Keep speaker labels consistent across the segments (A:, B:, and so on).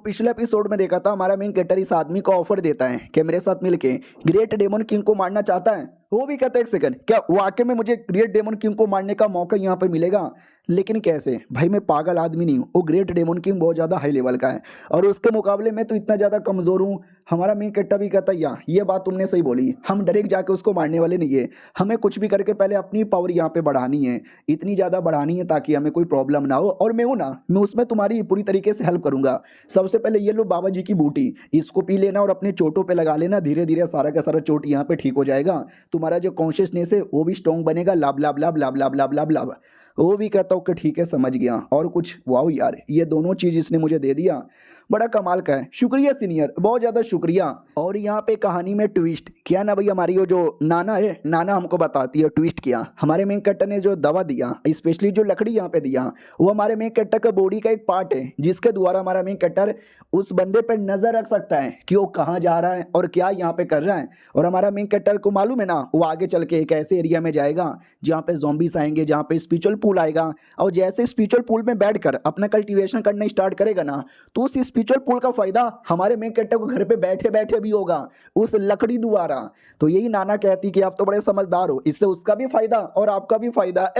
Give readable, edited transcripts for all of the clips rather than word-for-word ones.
A: पिछले एपिसोड में देखा था हमारा मेन कैरेक्टर इस आदमी को ऑफर देता है कि मेरे साथ मिलके ग्रेट डेमन किंग को मारना चाहता है। वो भी कहता है एक सेकंड, क्या वाकई में मुझे ग्रेट डेमन किंग को मारने का मौका यहाँ पे मिलेगा? लेकिन कैसे भाई, मैं पागल आदमी नहीं हूँ। वो ग्रेट डेमन किंग बहुत ज़्यादा हाई लेवल का है और उसके मुकाबले में तो इतना ज़्यादा कमज़ोर हूँ। हमारा मेन कैरेक्टर भी कहता है या ये बात तुमने सही बोली, हम डायरेक्ट जाके उसको मारने वाले नहीं है। हमें कुछ भी करके पहले अपनी पावर यहाँ पे बढ़ानी है, इतनी ज़्यादा बढ़ानी है ताकि हमें कोई प्रॉब्लम ना हो। और मैं हूँ ना, मैं उसमें तुम्हारी पूरी तरीके से हेल्प करूँगा। सबसे पहले ये लो बाबा जी की बूटी, इसको पी लेना और अपने चोटों पे लगा लेना। धीरे धीरे सारा का सारा चोट यहाँ पे ठीक हो जाएगा। तुम्हारा जो कॉन्शियसनेस है वो भी स्ट्रॉन्ग बनेगा। लाभ लाभ लाभ लाभ लाभ लाभ लाभ लाभ। वो भी कहता हूँ कि ठीक है समझ गया। और कुछ? वाओ यार, ये दोनों चीज़ इसने मुझे दे दिया, बड़ा कमाल का है। शुक्रिया सीनियर, बहुत ज़्यादा शुक्रिया। और यहाँ पे कहानी में ट्विस्ट क्या ना भाई, हमारी वो जो नाना है, नाना हमको बताती है ट्विस्ट किया। हमारे मेन कैरेक्टर ने जो दवा दिया, स्पेशली जो लकड़ी यहाँ पे दिया, वो हमारे मेन कैरेक्टर का बॉडी का एक पार्ट है जिसके द्वारा हमारा मेन कैरेक्टर उस बंदे पर नजर रख सकता है कि वो कहाँ जा रहा है और क्या यहाँ पे कर रहा है। और हमारा मेन कैरेक्टर को मालूम है ना, वो आगे चल के एक ऐसे एरिया में जाएगा जहाँ पे zombies आएंगे, जहाँ पे स्पिरिचुअल पूल आएगा। और जैसे स्पिरिचुअल पूल में बैठकर अपना कल्टीवेशन करना स्टार्ट करेगा ना, तो उस स्पिरिचुअल पूल का फायदा हमारे मेन कैरेक्टर को घर पे बैठे बैठे भी होगा उस लकड़ी द्वारा। तो यही नाना कहती कि आप तो बड़े समझदार हो, इससे उसका भी फायदा और आपका भी फायदा।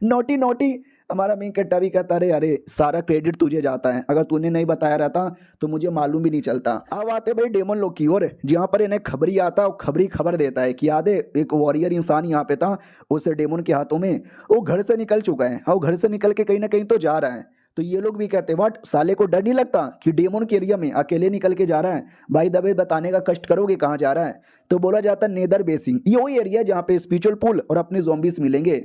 A: Naughty naughty. हमारा मेन कैरेक्टर भी कहता अरे अरे सारा क्रेडिट तुझे जाता है, अगर तूने नहीं बताया रहता तो मुझे मालूम भी नहीं चलता। अब आते भाई डेमन लोग की ओर, जहाँ पर इन्हें खबरी आता है और खबरी खबर देता है कि याद है एक वॉरियर इंसान यहाँ पे था, उस डेमन के हाथों में वो घर से निकल चुका है और घर से निकल के कहीं ना कहीं तो जा रहा है। तो ये लोग भी कहते हैं व्हाट, साले को डर नहीं लगता कि डेमन के एरिया में अकेले निकल के जा रहा है? भाई दबे बताने का कष्ट करोगे कहाँ जा रहा है? तो बोला जाता है नेदर बेसिंग, ये वही एरिया जहाँ पे स्पिरिचुअल पूल और अपने zombies मिलेंगे।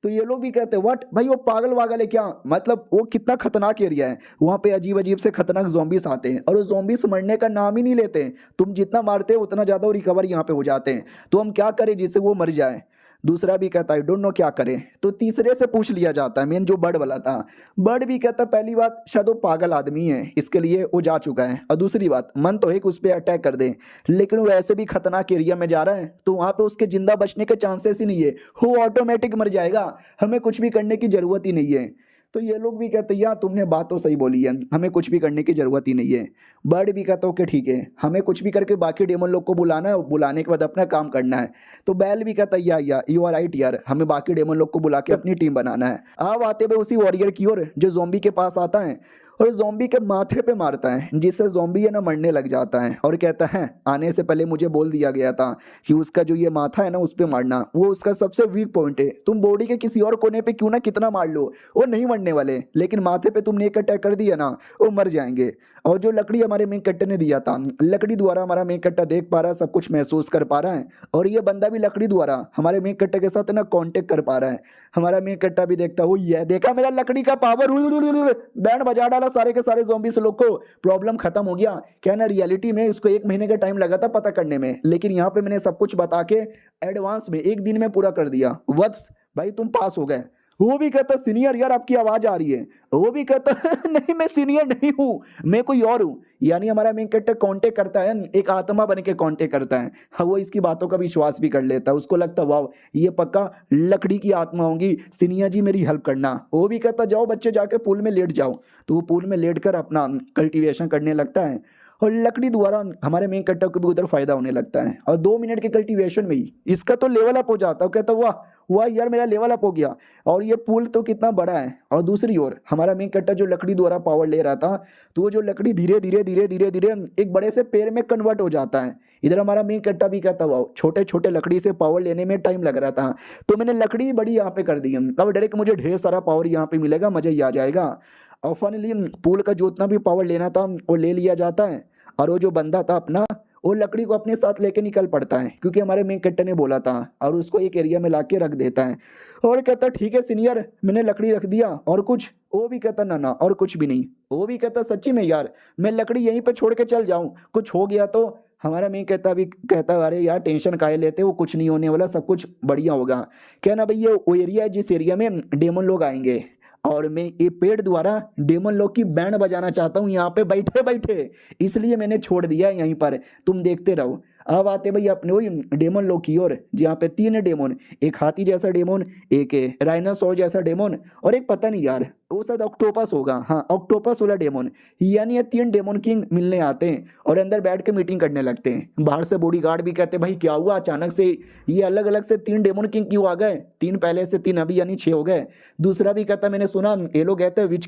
A: तो ये लोग भी कहते हैं व्हाट भाई, वो पागल वागल है क्या? मतलब वो कितना खतरनाक एरिया है, वहाँ पे अजीब अजीब से खतरनाक zombies आते हैं और वो zombies मरने का नाम ही नहीं लेते। तुम जितना मारते हो उतना ज़्यादा वो रिकवर यहाँ पे हो जाते हैं। तो हम क्या करें जिससे वो मर जाए? दूसरा भी कहता है डोंट नो क्या करे। तो तीसरे से पूछ लिया जाता है, मेन जो बर्ड वाला था। बर्ड भी कहता है पहली बात शायद वो पागल आदमी है, इसके लिए वो जा चुका है। और दूसरी बात, मन तो है कि उस पर अटैक कर दे, लेकिन वो ऐसे भी खतरनाक एरिया में जा रहा है तो वहाँ पे उसके जिंदा बचने के चांसेस ही नहीं है, वो ऑटोमेटिक मर जाएगा। हमें कुछ भी करने की जरूरत ही नहीं है। तो ये लोग भी कहते हैं यार तुमने बात तो सही बोली है, हमें कुछ भी करने की जरूरत ही नहीं है। बर्ड भी कहता हूँ कि ठीक है, हमें कुछ भी करके बाकी डेमन लोग को बुलाना है, बुलाने के बाद अपना काम करना है। तो बैल भी कहता है या यू आर राइट यार, हमें बाकी डेमन लोग को बुला के अपनी टीम बनाना है। अब आते हुए उसी वॉरियर की ओर जो जोम्बी के पास आता है और जोम्बी के माथे पे मारता है, जिससे जोम्बी है ना मरने लग जाता है। और कहता है आने से पहले मुझे बोल दिया गया था कि उसका जो ये माथा है ना उस पर मारना, वो उसका सबसे वीक पॉइंट है। तुम बॉडी के किसी और कोने पे क्यों ना कितना मार लो, वो नहीं मरने वाले, लेकिन माथे पे तुमने एक अटैक कर दिया ना, वो मर जाएंगे। और जो लकड़ी हमारे मेन कैरेक्टर ने दिया था, लकड़ी द्वारा हमारा मेन कैरेक्टर देख पा रहा है, सब कुछ महसूस कर पा रहा है। और ये बंदा भी लकड़ी द्वारा हमारे मेन कैरेक्टर के साथ ना कांटेक्ट कर पा रहा है। हमारा मेन कैरेक्टर भी देखता हो, ये देखा मेरा लकड़ी का पावर, बैंड बजा डाला सारे के सारे zombies लोग को, प्रॉब्लम खत्म हो गया। क्या ना रियलिटी में उसको 1 महीने का टाइम लगा था पता करने में, लेकिन यहाँ पे मैंने सब कुछ बता के एडवांस में 1 दिन में पूरा कर दिया। वत्स भाई तुम पास हो गए। वो भी कहता सीनियर यार आपकी आवाज आ रही है। वो भी कहता नहीं मैं सीनियर नहीं हूँ, मैं कोई और हूँ। यानी हमारा मेन कैरेक्टर कांटेक्ट करता है, एक आत्मा बन के कांटेक्ट करता है। हाँ, वो इसकी बातों का विश्वास भी कर लेता है। उसको लगता है वाह ये पक्का लकड़ी की आत्मा होंगी, सीनियर जी मेरी हेल्प करना। वो भी कहता जाओ बच्चे जाके पूल में लेट जाओ। तो वो पूल में लेट कर अपना कल्टीवेशन करने लगता है और लकड़ी द्वारा हमारे मेन कैरेक्टर को भी उधर फायदा होने लगता है। और 2 मिनट के कल्टीवेशन में ही इसका तो लेवल अप हो जाता है। कहता वाह वाह यार मेरा लेवल अप हो गया, और ये पुल तो कितना बड़ा है। और दूसरी ओर हमारा मेन कैरेक्टर जो लकड़ी द्वारा पावर ले रहा था, तो वो जो लकड़ी धीरे धीरे धीरे धीरे धीरे एक बड़े से पेड़ में कन्वर्ट हो जाता है। इधर हमारा मेन कैरेक्टर भी कहता हुआ छोटे छोटे लकड़ी से पावर लेने में टाइम लग रहा था, तो मैंने लकड़ी बड़ी यहाँ पे कर दी। अब डायरेक्ट मुझे ढेर सारा पावर यहाँ पे मिलेगा, मजा ही आ जाएगा। और फाइनली पुल का जो उतना भी पावर लेना था वो ले लिया जाता है। और वो जो बंदा था अपना, वो लकड़ी को अपने साथ लेके निकल पड़ता है क्योंकि हमारे मेन कैरेक्टर ने बोला था, और उसको एक एरिया में लाके रख देता है। और कहता ठीक है सीनियर मैंने लकड़ी रख दिया, और कुछ? वो भी कहता ना और कुछ भी नहीं। वो भी कहता सच्ची में यार मैं लकड़ी यहीं पे छोड़ के चल जाऊं, कुछ हो गया तो? हमारा मेन कहता भी कहता अरे यार टेंशन काहे लेते, वो कुछ नहीं होने वाला, सब कुछ बढ़िया होगा। क्या ना भैया वो एरिया है जिस एरिया में डेमन लोग आएंगे, और मैं ये पेड़ द्वारा डेमन लोग की बैंड बजाना चाहता हूँ यहाँ पे बैठे बैठे, इसलिए मैंने छोड़ दिया है यहीं पर, तुम देखते रहो। अब आते भाई अपने वही डेमन लोग की ओर, जहाँ पे 3 डेमन, एक हाथी जैसा डेमन, एक राइनासोर जैसा डेमन, और एक पता नहीं यार वो शायद ऑक्टोपस होगा, हाँ ऑक्टोपस वाला डेमन। यानी ये 3 डेमन किंग मिलने आते हैं और अंदर बैठ के मीटिंग करने लगते हैं। बाहर से बॉडीगार्ड भी कहते हैं भाई क्या हुआ अचानक से ये अलग अलग से 3 डेमन किंग क्यों आ गए, 3 पहले से 3 अभी यानी 6 हो गए। दूसरा भी कहता मैंने सुना ये लोग कहते हैं विच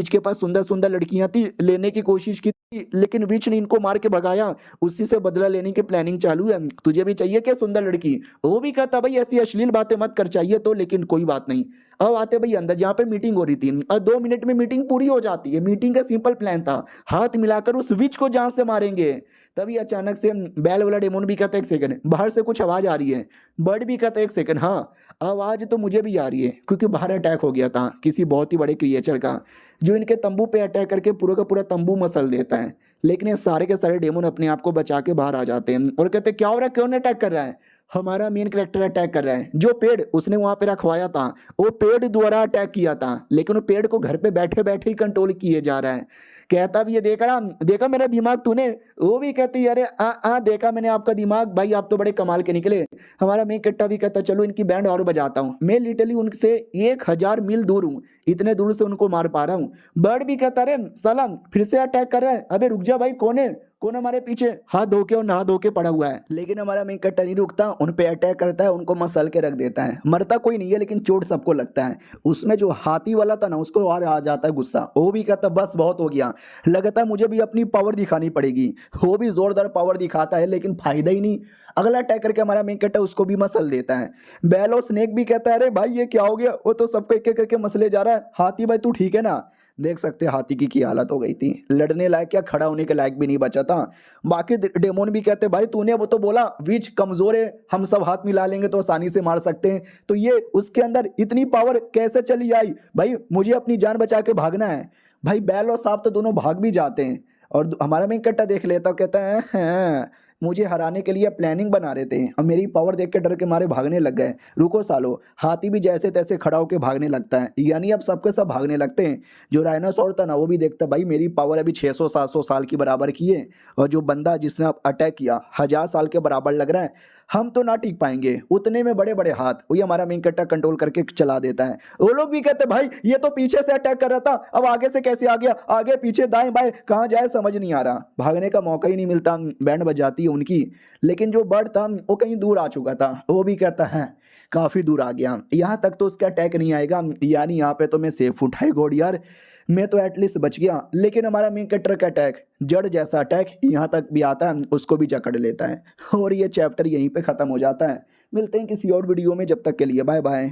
A: के पास सुंदर सुंदर लड़कियां थी, लेने की कोशिश की थी, लेकिन विच ने इनको मार के भगाया, उसी से बदला लेने की प्लानिंग चालू है। तुझे भी चाहिए क्या सुंदर लड़की? वो भी कहता भाई ऐसी अश्लील बातें मत कर, चाहिए तो लेकिन कोई बात नहीं। अब आते भाई अंदर जहाँ पे मीटिंग हो रही थी और 2 मिनट में मीटिंग पूरी हो जाती है। मीटिंग का सिंपल प्लान था, हाथ मिलाकर उस विच को जान से मारेंगे। तभी अचानक से बैल वाला डेमोन भी कहता है एक सेकंड, बाहर से कुछ आवाज आ रही है। बर्ड भी कहता है एक सेकंड, हाँ आवाज तो मुझे भी आ रही है, क्योंकि बाहर अटैक हो गया था किसी बहुत ही बड़े क्रिएचर का, जो इनके तंबू पे अटैक करके पूरा का पूरा तंबू मसल देता है। लेकिन ये सारे के सारे डेमोन अपने आप को बचा के बाहर आ जाते हैं और कहते हैं क्या हो रहा है, कौन अटैक कर रहा है? हमारा मेन कैरेक्टर अटैक कर रहा है। जो पेड़ उसने वहां पे रखवाया था वो पेड़ द्वारा अटैक किया था, लेकिन वो पेड़ को घर पे बैठे बैठे ही कंट्रोल किए जा रहा है। कहता भी ये देखा मेरा दिमाग तूने? वो भी कहती है अरे देखा मैंने आपका दिमाग, भाई आप तो बड़े कमाल के निकले। हमारा मेन कैरेक्टर भी कहता चलो इनकी बैंड और बजाता हूँ, मैं लिटरली उनसे 1000 मील दूर हूँ, इतने दूर से उनको मार पा रहा हूँ। बर्ड भी कहता अरे सलाम फिर से अटैक कर रहा है, अबे रुक जा भाई, कौन हमारे पीछे हाथ धो के और नहा धो के पड़ा हुआ है। लेकिन हमारा मेन कैरेक्टर नहीं रुकता, उन पे अटैक करता है, उनको मसल के रख देता है। मरता कोई नहीं है लेकिन चोट सबको लगता है। उसमें जो हाथी वाला था ना उसको और आ जाता है गुस्सा, वो भी कहता बस बहुत हो गया, लगता है मुझे भी अपनी पावर दिखानी पड़ेगी। वो भी जोरदार पावर दिखाता है लेकिन फायदा ही नहीं, अगला अटैक करके हमारा मेन कैरेक्टर उसको भी मसल देता है। बैलो स्नेक भी कहता है अरे भाई ये क्या हो गया, वो तो सबको एक एक करके मसले जा रहा है। हाथी भाई तू ठीक है ना? देख सकते हैं हाथी की हालत हो गई थी, लड़ने लायक क्या खड़ा होने के लायक भी नहीं बचा था। बाकी डेमोन भी कहते भाई तूने वो तो बोला विच कमजोर है, हम सब हाथ मिला लेंगे तो आसानी से मार सकते हैं, तो ये उसके अंदर इतनी पावर कैसे चली आई? भाई मुझे अपनी जान बचा के भागना है। भाई बैल और सांप तो दोनों भाग भी जाते हैं और हमारा मेन कट्टा देख लेता, कहता है हाँ, मुझे हराने के लिए प्लानिंग बना रहे थे, अब मेरी पावर देख के डर के मारे भागने लग गए। रुको सालो, हाथी भी जैसे तैसे खड़ा होकर भागने लगता है, यानी अब सबके सब भागने लगते हैं। जो राइनोसॉर था ना वो भी देखता भाई मेरी पावर अभी 600-700 साल की बराबर की है, और जो बंदा जिसने अब अटैक किया 1000 साल के बराबर लग रहा है, हम तो ना टिक पाएंगे। उतने में बड़े बड़े हाथ वही हमारा मेन कट्टा कंट्रोल करके चला देता है। वो लोग भी कहते भाई ये तो पीछे से अटैक कर रहा था, अब आगे से कैसे आ गया? आगे पीछे दाएं बाएं कहाँ जाए समझ नहीं आ रहा, भागने का मौका ही नहीं मिलता। बैंड बजाती है उनकी, लेकिन जो बर्ड था वो कहीं दूर आ चुका था। वो भी कहता है काफी दूर आ गया, यहाँ तक तो उसका अटैक नहीं आएगा, यानी यहाँ पे तो मैं सेफ हूँ। हाय गॉड यार, मैं तो एटलीस्ट बच गया। लेकिन हमारा मेन कैरेक्टर का अटैक, जड़ जैसा अटैक यहाँ तक भी आता है, उसको भी जकड़ लेता है और ये चैप्टर यहीं पे खत्म हो जाता है। मिलते हैं किसी और वीडियो में, जब तक के लिए बाय बाय।